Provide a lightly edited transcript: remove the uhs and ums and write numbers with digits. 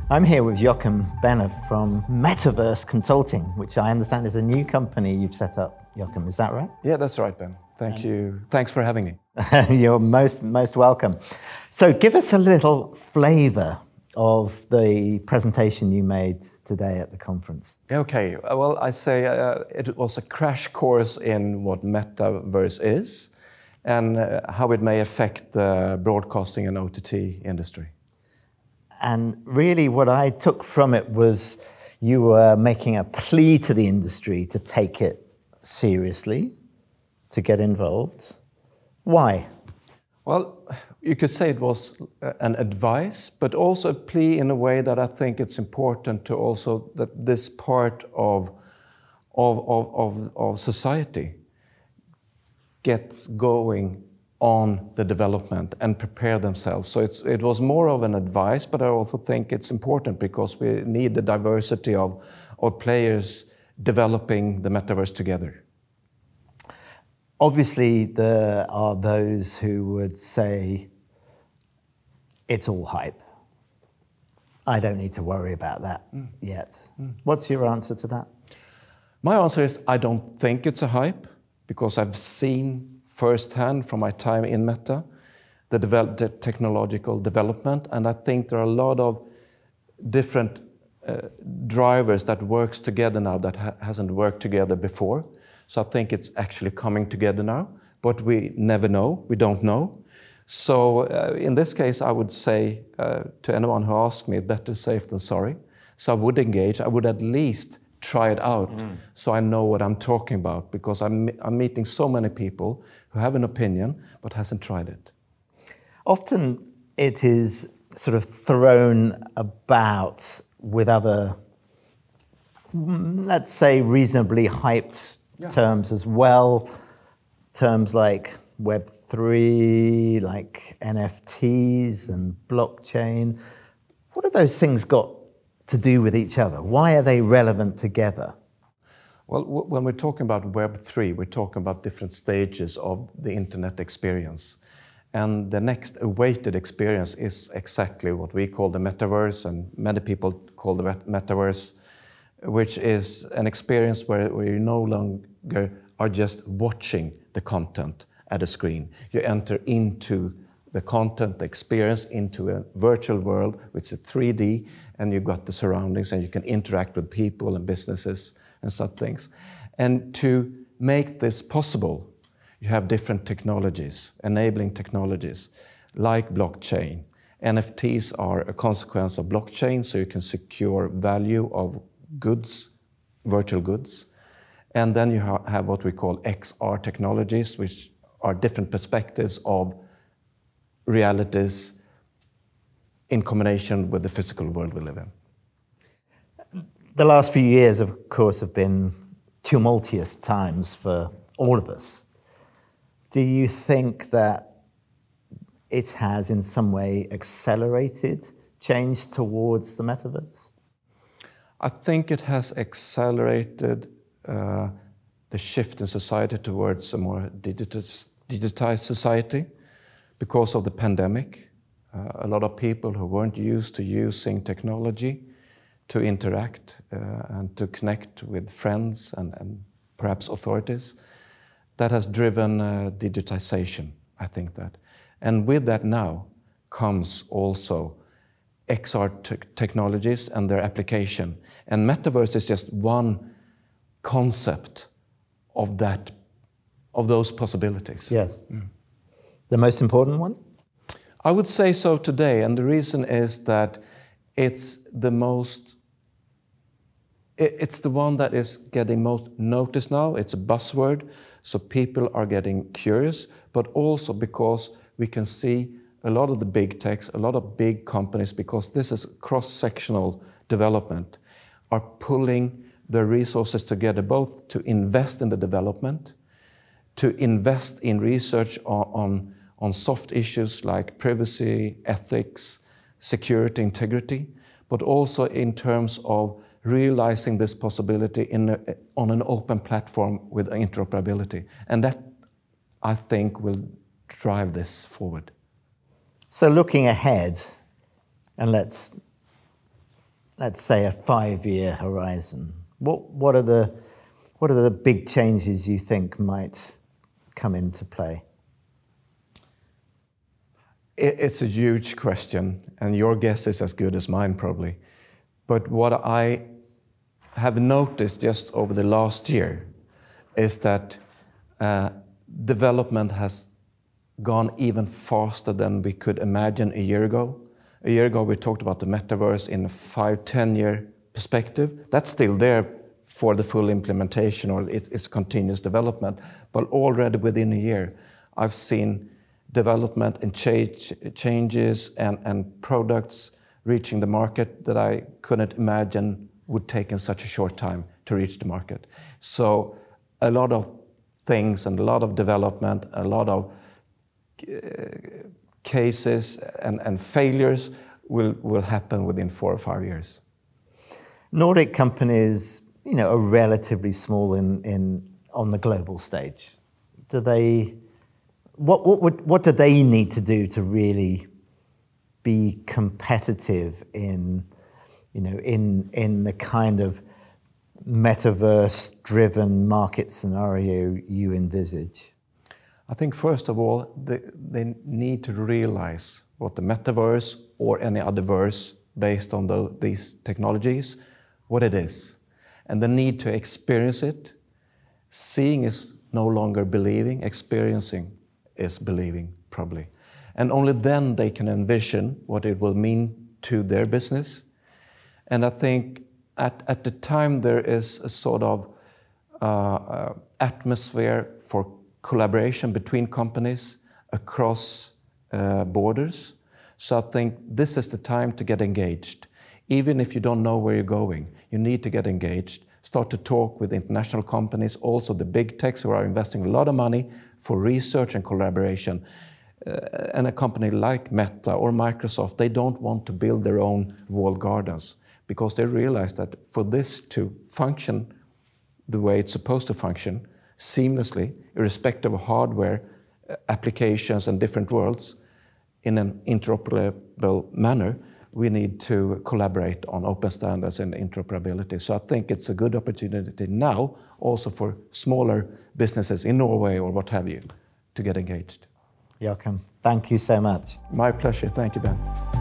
I'm here with Joachim Benno from Metaverse Consulting, which I understand is a new company you've set up. Joachim, is that right? Yeah, that's right, Ben. Thank you. Thanks for having me. You're most welcome. So give us a little flavor of the presentation you made today at the conference. Okay, well, I say it was a crash course in what Metaverse is and how it may affect the broadcasting and OTT industry. And really what I took from it was you were making a plea to the industry to take it seriously, to get involved. Why? Well, you could say it was an advice, but also a plea in a way that I think it's important to also that this part of society gets going on the development and prepare themselves. So it was more of an advice, but I also think it's important because we need the diversity of players developing the metaverse together. Obviously, there are those who would say, it's all hype. I don't need to worry about that yet. What's your answer to that? My answer is I don't think it's a hype because I've seen firsthand from my time in Meta the technological development, and I think there are a lot of different drivers that works together now that hasn't worked together before. So I think it's actually coming together now, but we never know, we don't know. So in this case, I would say to anyone who asks me, better safe than sorry. So I would engage, I would at least try it out so I know what I'm talking about, because I'm meeting so many people who have an opinion but hasn't tried it. Often it is sort of thrown about with other, let's say, reasonably hyped terms as well. Terms like Web3, like NFTs and blockchain. What have those things got to do with each other? Why are they relevant together? Well, when we're talking about Web3, we're talking about different stages of the internet experience. And the next awaited experience is exactly what we call the metaverse, and many people call the metaverse, which is an experience where you no longer are just watching the content at a screen. You enter into the content, the experience, into a virtual world, which is 3D, and you've got the surroundings, and you can interact with people and businesses and such things. And to make this possible, you have different technologies, enabling technologies, like blockchain. NFTs are a consequence of blockchain, so you can secure value of goods, virtual goods. And then you have what we call XR technologies, which are different perspectives of realities in combination with the physical world we live in. The last few years, of course, have been tumultuous times for all of us. Do you think that it has in some way accelerated change towards the metaverse? I think it has accelerated the shift in society towards a more digitized society because of the pandemic. A lot of people who weren't used to using technology to interact and to connect with friends and perhaps authorities, that has driven digitization, I think that. And with that now comes also XR technologies and their application. And Metaverse is just one concept of that, of those possibilities. Yes. The most important one? I would say so today, and the reason is that it's the one that is getting most noticed now. It's a buzzword, so people are getting curious, but also because we can see a lot of the big techs, a lot of big companies, because this is cross-sectional development, are pulling their resources together, both to invest in the development, to invest in research on soft issues like privacy, ethics, security, integrity, but also in terms of realizing this possibility on an open platform with interoperability. And that, I think, will drive this forward. So looking ahead, and let's let's say, a 5-year horizon, what are the big changes you think might come into play? It's a huge question, and your guess is as good as mine, probably. But what I have noticed just over the last year is that development has gone even faster than we could imagine a year ago. A year ago, we talked about the Metaverse in a 5-10-year perspective. That's still there for the full implementation, or it's continuous development. But already within a year, I've seen development and changes and products reaching the market that I couldn't imagine would take in such a short time to reach the market. So a lot of things and a lot of development, a lot of cases and failures will happen within 4 or 5 years. Nordic companies, are relatively small on the global stage. What do they need to do to really be competitive in the kind of metaverse-driven market scenario you envisage? I think first of all, they need to realize what the metaverse or any other verse based on these technologies, what it is. And they need to experience it. Seeing is no longer believing, experiencing is believing, probably. And only then they can envision what it will mean to their business. And I think at the time there is a sort of atmosphere for collaboration between companies across borders. So I think this is the time to get engaged. Even if you don't know where you're going, you need to get engaged. Start to talk with international companies, also the big techs who are investing a lot of money for research and collaboration. And a company like Meta or Microsoft, they don't want to build their own walled gardens because they realize that for this to function the way it's supposed to function, seamlessly, irrespective of hardware, applications and different worlds, in an interoperable manner, we need to collaborate on open standards and interoperability. So I think it's a good opportunity now, also for smaller businesses in Norway or what have you, to get engaged. Joachim, thank you so much. My pleasure. Thank you, Ben.